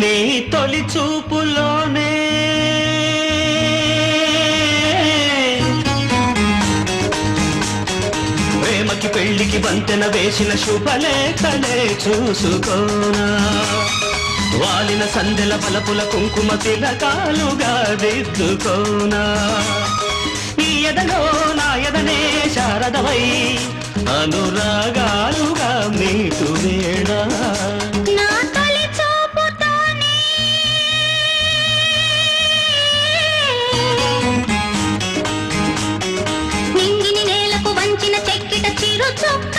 నీ తొలి చూపులోనే ప్రేమకి పెళ్లికి వంతెన వేసిన శుభలేఖలే చూసుకోనా వాలిన సందెల బలపుల కుంకుమ తిలకాలుగా దిద్దుకోనా ఈ ఎదలో నా ఎదనే శారదవై అనురాగాలుగా మీటు వేళ నింగిని నేలకు వంచిన చెక్కిట చిరు చొక్క